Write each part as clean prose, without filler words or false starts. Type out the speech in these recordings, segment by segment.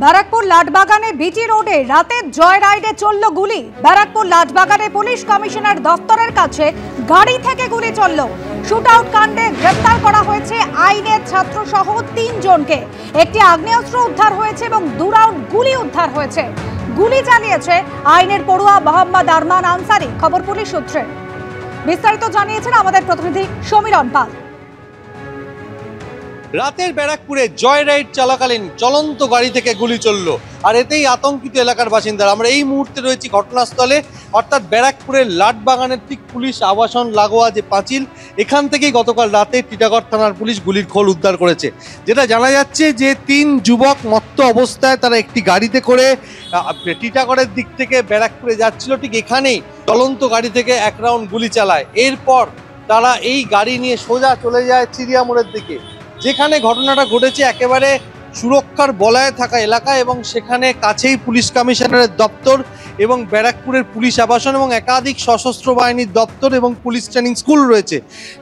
ব্যারাকপুর লাটবাগানে বিটি রোডে রাতে জয় রাইডে চলল গুলি। ব্যারাকপুর লাটবাগানে পুলিশ কমিশনার দপ্তরের কাছে গাড়ি থেকে গুলি চলল। শুটআউট কাণ্ডে গ্রেফতার করা হয়েছে আইনের ছাত্র সহ ৩ জনকে। একটি আগ্নেয়াস্ত্র উদ্ধার হয়েছে এবং 2 রাউন্ড গুলি উদ্ধার হয়েছে। গুলি চালিয়েছে আইনের পড়ুয়া মোহাম্মদ আরমান আনসারি। খবর পুলিশ সূত্রে। বিস্তারিত জানিয়েছেন আমাদের প্রতিনিধি সমীরণ পাল। রাতের ব্যারাকপুরে জয় রাইড চলাকালীন চলন্ত গাড়ি থেকে গুলি চলল, আর এতেই আতঙ্কিত এলাকার বাসিন্দারা। আমরা এই মুহূর্তে রয়েছি ঘটনাস্থলে, অর্থাৎ ব্যারাকপুরের লাটবাগানের ঠিক পুলিশ আবাসন লাগোয়া যে পাঁচিল, এখান থেকেই গতকাল রাতে টিটাগড় থানার পুলিশ গুলির খোল উদ্ধার করেছে। যেটা জানা যাচ্ছে যে 3 যুবক মত্ত অবস্থায় তারা একটি গাড়িতে করে টিটাগড়ের দিক থেকে ব্যারাকপুরে যাচ্ছিল। ঠিক এখানেই চলন্ত গাড়ি থেকে 1 রাউন্ড গুলি চালায়। এরপর তারা এই গাড়ি নিয়ে সোজা চলে যায় চিড়িয়া মোড়ের দিকে, যেখানে ঘটনাটা ঘটেছে একেবারে সুরক্ষার বলয়ে থাকা এলাকা, এবং সেখানে কাছেই পুলিশ কমিশনারের দপ্তর এবং ব্যারাকপুরের পুলিশ আবাসন এবং একাধিক সশস্ত্র বাহিনীর দপ্তর এবং পুলিশ ট্রেনিং স্কুল রয়েছে।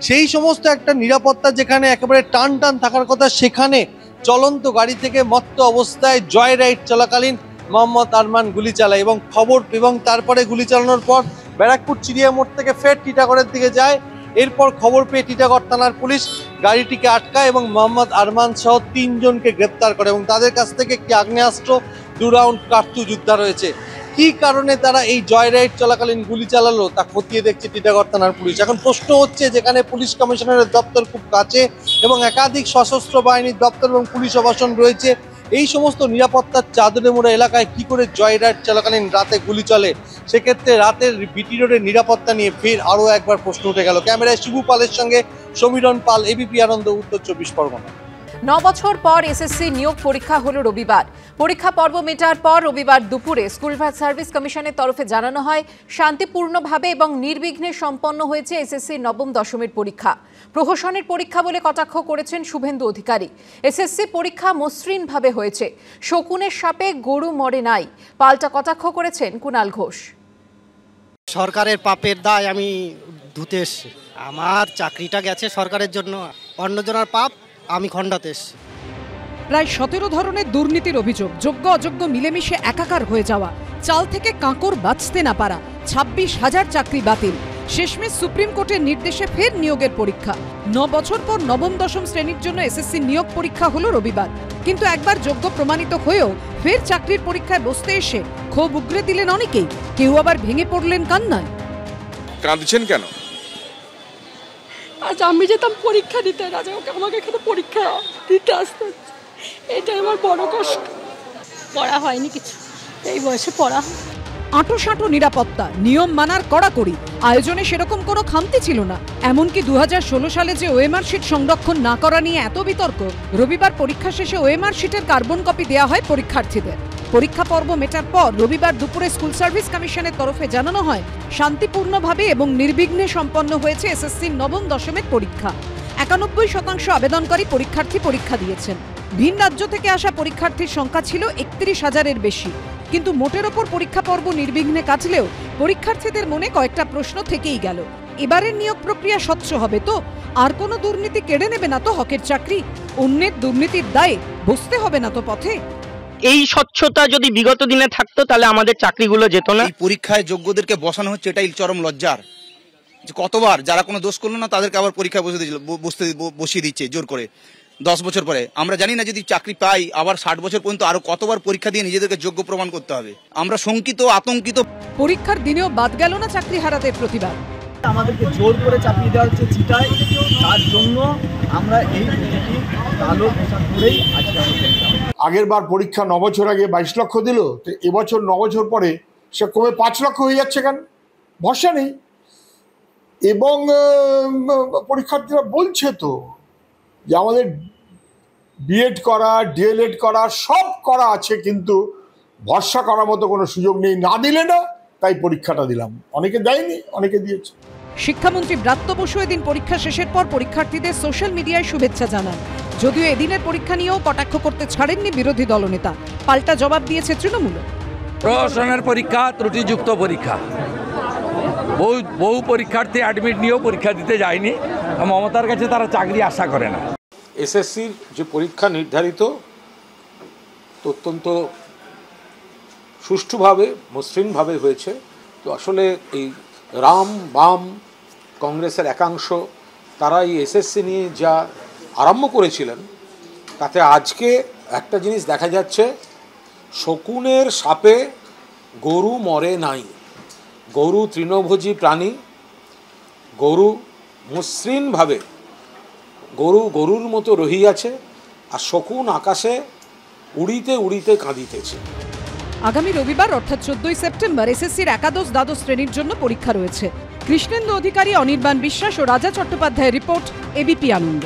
সেই সমস্ত একটা নিরাপত্তা যেখানে একেবারে টান টান থাকার কথা, সেখানে চলন্ত গাড়ি থেকে মত্ত অবস্থায় জয় রাইড চলাকালীন মোহাম্মদ আরমান গুলি চালায় এবং তারপরে গুলি চালানোর পর ব্যারাকপুর চিড়িয়া মোড় থেকে ফের টিটাগড়ের দিকে যায়। এরপর খবর পেয়ে টিটাগড় থানার পুলিশ গাড়িটিকে আটকায় এবং মোহাম্মদ আরমান সহ 3 জনকে গ্রেপ্তার করে এবং তাদের কাছ থেকে একটি আগ্নেয়াস্ত্র 2 রাউন্ড কার্তুজ উদ্ধার হয়েছে। কি কারণে তারা এই জয় রাইড চলাকালীন গুলি চালালো তা খতিয়ে দেখছে টিটাগড় থানার পুলিশ। এখন প্রশ্ন হচ্ছে, যেখানে পুলিশ কমিশনারের দপ্তর খুব কাছে এবং একাধিক সশস্ত্র বাহিনীর দপ্তর এবং পুলিশ আবাসন রয়েছে, এই সমস্ত নিরাপত্তার চাদরে মোড়া এলাকায় কি করে জয় রাইড চলাকালীন রাতে গুলি চলে? সেক্ষেত্রে রাতের বিটি রোডের নিরাপত্তা নিয়ে ফের আরও একবার প্রশ্ন উঠে গেল। ক্যামেরায় শিবু পালের সঙ্গে সমীরণ পাল, এবিপি আনন্দ, উত্তর 24 পরগনা। 9 বছর পর এসএসসি নিয়োগ পরীক্ষা হলো রবিবার। পরীক্ষা পর্ব মেটার পর রবিবার দুপুরে স্কুল সার্ভিস কমিশনের তরফে জানানো হয়, শান্তিপূর্ণভাবে এবং নির্বিঘ্নে সম্পন্ন হয়েছে এসএসসি নবম দশমের পরীক্ষা। প্রহসনের পরীক্ষা বলে কটাক্ষ করেছেন শুভেন্দু অধিকারী। এসএসসি পরীক্ষা মসৃণভাবে হয়েছে, শকুনের সাপে গরু মরে নাই, পাল্টা কটাক্ষ করেছেন কুণাল ঘোষ। সরকারের পাপের দায় আমি ধুতে এসছি। আমার চাকরিটা গেছে সরকারের জন্য, অন্যজনের পাপ আমি খণ্ডাতে এসছি। প্রায় 17 ধরনের দুর্নীতির অভিযোগ, যোগ্য অযোগ্য মিলেমিশে একাকার হয়ে যাওয়া, চাল থেকে কাঁকর বাঁচতে না পারা, 26,000 চাকরি বাতিল। শেষমেশ সুপ্রিম কোর্টের নির্দেশে ফের নিয়োগের পরীক্ষা। 9 বছর পর নবম দশম শ্রেণীর জন্য এসএসসি নিয়োগ পরীক্ষা হলো রবিবার। কিন্তু একবার যোগ্য প্রমাণিত হয়েও ফের চাকরির পরীক্ষায় বসতে এসে ক্ষোভ উগরে দিলেন অনেকেই, কেউ আবার ভেঙে পড়লেন কান্নায়। কাঁদছেন কেন? আজ আমি যেতাম পরীক্ষা দিতে, রাজা আমাকে এখানে পরীক্ষা দিতে আসতে, এটাই আমার বড় কষ্ট। পড়া হয়নি কিছু, এই বয়সে পড়া। আঁটো নিরাপত্তা, নিয়ম মানার কড়াকড়ি, আয়োজনে সেরকম কোনো খামতি ছিল না। এমনকি 2016 সালে যে ওএমআর শিট সংরক্ষণ না করা নিয়ে এত বিতর্ক, রবিবার পরীক্ষা শেষে ওএমআর শিটের কার্বন কপি দেওয়া হয় পরীক্ষার্থীদের। পরীক্ষা পর্ব মেটার পর রবিবার দুপুরে স্কুল সার্ভিস কমিশনের তরফে জানানো হয়, শান্তিপূর্ণভাবে এবং নির্বিঘ্নে সম্পন্ন হয়েছে এসএসসির নবম দশমের পরীক্ষা। 91% আবেদনকারী পরীক্ষার্থী পরীক্ষা দিয়েছেন। ভিন রাজ্য থেকে আসা পরীক্ষার্থীর সংখ্যা ছিল 31,000-এর বেশি। কিন্তু মোটের ওপর পরীক্ষা পর্ব নির্বিঘ্নে কাটলেও পরীক্ষার্থীদের মনে কয়েকটা প্রশ্ন থেকেই গেল। এবারের নিয়োগ প্রক্রিয়া স্বচ্ছ হবে তো? আর কোনো দুর্নীতি কেড়ে নেবে না তো হকের চাকরি? অন্যের দুর্নীতির দায়ে বসতে হবে না তো পথে? এই স্বচ্ছতা যদি বিগত দিনে থাকতো তাহলে আমাদের চাকরিগুলো যেত না। এই পরীক্ষায় যোগ্যদেরকে বসানো হচ্ছে, এটাই চরম লজ্জার। যে কতবার যারা কোনো দোষ করলো না তাদেরকে আবার পরীক্ষা বসিয়ে দিচ্ছে জোর করে 10 বছর পরে। আমরা জানি না যদি চাকরি পাই আবার 60 বছর পর্যন্ত আরো কতবার পরীক্ষা দিয়ে নিজেদেরকে যোগ্য প্রমাণ করতে হবে। আমরা শঙ্কিত, আতঙ্কিত। পরীক্ষার দিনেও বাদ গেল না চাকরি হারাদের প্রতিবাদ। আমাদেরকে জোর করে চাপিয়ে দেওয়া হচ্ছে চিটায়, তার জন্য আমরা এই কালো পোশাক পরেই আজকে আগের বার পরীক্ষা 9 বছর আগে 22 লক্ষ দিল, তো এবছর 9 বছর পরে সে কমে 5 লক্ষ হয়ে যাচ্ছে কেন? ভরসা নেই। এবং পরীক্ষার্থীরা বলছে তো যে আমাদের বিএড করা, ডিএলএড করা সব করা আছে, কিন্তু ভরসা করার মতো কোনো সুযোগ নেই। না দিলে না, তাই পরীক্ষাটা দিলাম। অনেকে দেয়নি, অনেকে দিয়েছে। শিক্ষামন্ত্রী ব্রাত্য বসু এদিন পরীক্ষা শেষের পর পরীক্ষার্থীদের সোশ্যাল মিডিয়ায় শুভেচ্ছা জানান। যদিও এদিনের পরীক্ষা নিয়েও কটাক্ষ করতে ছাড়েননি বিরোধী দলনেতা, পাল্টা জবাব দিয়েছে তৃণমূল। প্রহসনের পরীক্ষা ত্রুটিযুক্ত পরীক্ষা, বহু পরীক্ষার্থী অ্যাডমিট নিয়েও পরীক্ষা দিতে যায়নি। মমতার কাছে তারা চাকরি আশা করে না। এসএসসির যে পরীক্ষা নির্ধারিত, তো অত্যন্ত সুষ্ঠুভাবে মসৃণভাবে হয়েছে। তো আসলে এই রাম বাম কংগ্রেসের একাংশ তারা এই এসএসসি নিয়ে যা আরম্ভ করেছিলেন তাতে আজকে একটা জিনিস দেখা যাচ্ছে, শকুনের সাপে গরু মরে নাই। গরু তৃণভোজী প্রাণী, গরু মসৃণভাবে গরুর মতো রহিয়াছে, আর শকুন আকাশে উড়িতে উড়িতে কাঁদিতেছে। আগামী রবিবার অর্থাৎ 14ই সেপ্টেম্বর এসএসসির একাদশ দ্বাদশ শ্রেণীর জন্য পরীক্ষা রয়েছে। কৃষ্ণেন্দু অধিকারী, অনির্বাণ বিশ্বাস ও রাজা চট্টোপাধ্যায়ের রিপোর্ট, এবিপি আনন্দ।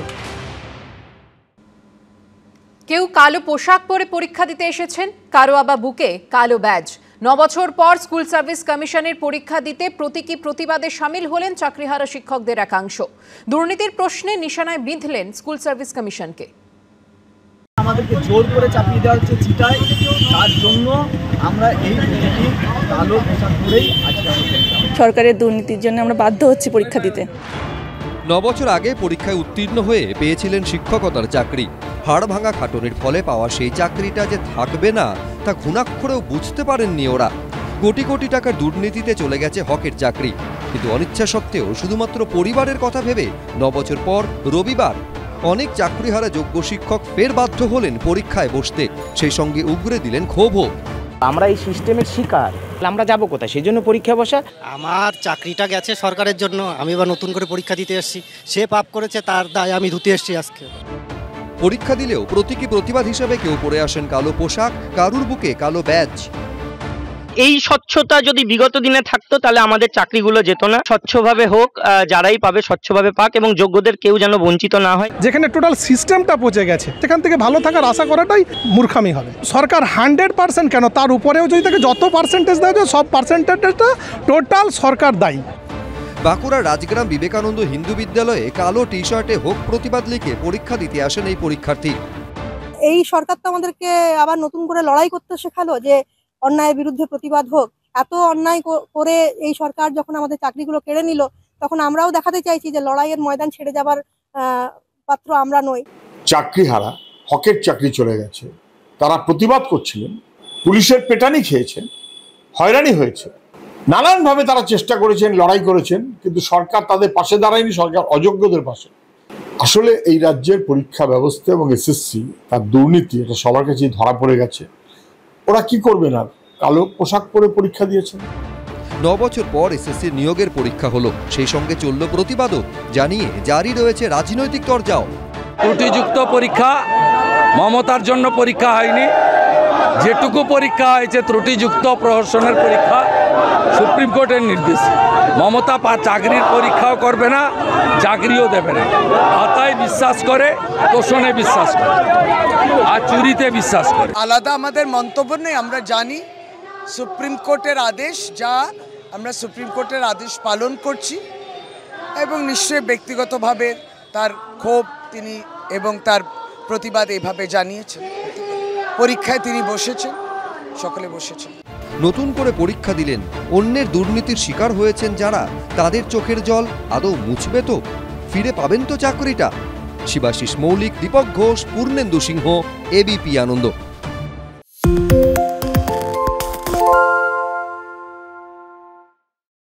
কেউ কালো পোশাক পরে পরীক্ষা দিতে এসেছেন, কারো আবার বুকে কালো ব্যাজ। 9 বছর পর স্কুল সার্ভিস কমিশনের পরীক্ষা দিতে প্রতীকী প্রতিবাদে সামিল হলেন চাকরিহারা শিক্ষকদের একাংশ। দুর্নীতির প্রশ্নে নিশানায় বিঁধলেন স্কুল সার্ভিস কমিশনকে। আমাদেরকে জোর করে চাপিয়ে দেওয়া হচ্ছে চিটায়, তার জন্য আমরা এই প্রতীকী কালো পোশাক পরেই আজকে সরকারের দুর্নীতির জন্য আমরা বাধ্য হচ্ছি পরীক্ষা দিতে। 9 বছর আগে পরীক্ষায় উত্তীর্ণ হয়ে পেয়েছিলেন শিক্ষকতার চাকরি। হাড় ভাঙা খাটনের ফলে পাওয়া সেই চাকরিটা যে থাকবে না তা ঘুণাক্ষরেও বুঝতে পারেননি ওরা। কোটি কোটি টাকার দুর্নীতিতে চলে গেছে হকের চাকরি। কিন্তু অনিচ্ছা সত্ত্বেও শুধুমাত্র পরিবারের কথা ভেবে 9 বছর পর রবিবার অনেক চাকরিহারা যোগ্য শিক্ষক ফের বাধ্য হলেন পরীক্ষায় বসতে। সেই সঙ্গে উগরে দিলেন ক্ষোভও। আমরা এই সিস্টেমের শিকার, আমরা যাবো কোথায়? সেই জন্য পরীক্ষা বসা। আমার চাকরিটা গেছে সরকারের জন্য, আমি এবার নতুন করে পরীক্ষা দিতে এসেছি। সে পাপ করেছে, তার দায় আমি ধুতে এসেছি আজকে। পরীক্ষা দিলেও প্রতীকী প্রতিবাদ হিসেবে কেউ পরে আসেন কালো পোশাক, কারুর বুকে কালো ব্যাজ। এই স্বচ্ছতা যদি বিগত দিনে থাকতো তাহলে আমাদের চাকরিগুলো যেত না। স্বচ্ছভাবে হোক, যারাই পাবে স্বচ্ছভাবে পাক, এবং যোগ্যদের কেউ যেন বঞ্চিত না হয়। যেখানে টোটাল সিস্টেমটা পচে গেছে সেখান থেকে ভালো থাকার আশা করাটাই মূর্খামি হবে। সরকার 100% কেন, তার উপরেও যদি তাকে যত পার্সেন্টেজ দেয় সব পার্সেন্টেজটা টোটাল সরকার দায়ী। বাঁকুড়া রাজগ্রাম বিবেকানন্দ হিন্দু বিদ্যালয়ে কালো টি শার্টে হোক প্রতিবাদ লিখে পরীক্ষা দিতে আসেন এই পরীক্ষার্থী। এই সরকার তো আমাদেরকে আবার নতুন করে লড়াই করতে শেখালো যে অন্যায়ের বিরুদ্ধে প্রতিবাদ হোক। এত অন্যায় করে এই সরকার যখন আমাদের চাকরিগুলো কেড়ে নিল, তখন আমরাও দেখাতে চাইছি যে লড়াইয়ের ময়দান ছেড়ে যাবার পাত্র আমরা নই। চাকরিহারা হকের চাকরি চলে গেছে, তারা প্রতিবাদ করছিলেন, পুলিশের পেটানি খেয়েছেন, হয়রানি হয়েছে, নানানভাবে তারা চেষ্টা করেছেন, লড়াই করেছেন, কিন্তু সরকার তাদের পাশে দাঁড়ায়নি, সরকার অযোগ্যদের পাশে। আসলে এই রাজ্যের পরীক্ষা ব্যবস্থা এবং এসএসসি তার দুর্নীতি এটা সবার কাছেই ধরা পড়ে গেছে। ওরা কি করবে না, কালো পোশাক পরে পরীক্ষা দিয়েছেন। 9 বছর পর এসএসসি নিয়োগের পরীক্ষা হলো, সেই সঙ্গে চলল প্রতিবাদও, জানিয়ে জারি রয়েছে রাজনৈতিক তরজাও। ত্রুটিযুক্ত পরীক্ষা, মমতার জন্য পরীক্ষা হয়নি। যেটুকু পরীক্ষা হয়েছে ত্রুটিযুক্ত প্রহসনের পরীক্ষা। সুপ্রিম কোর্টের নির্দেশ, মমতা চাকরির পরীক্ষাও করবে না, চাকরিও দেবে না। আতায় বিশ্বাস করে, তোষণে বিশ্বাস করে, আর চুরিতে বিশ্বাস করে। আলাদা আমাদের মন্তব্য নেই। আমরা জানি সুপ্রিম কোর্টের আদেশ, যা আমরা সুপ্রিম কোর্টের আদেশ পালন করছি, এবং নিশ্চয়ই ব্যক্তিগতভাবে তার ক্ষোভ তিনি এবং তার প্রতিবাদ এইভাবে জানিয়েছেন। পরীক্ষায় তিনি বসেছেন, সকলে বসেছেন। নতুন করে পরীক্ষা দিলেন, অন্যের দুর্নীতির শিকার হয়েছেন যারা, তাদের চোখের জল আদৌ মুছবে তো? ফিরে পাবেন তো চাকরিটা? শিবাশিস মৌলিক, দীপক ঘোষ, পূর্ণেন্দু সিংহ, এবিপি আনন্দ।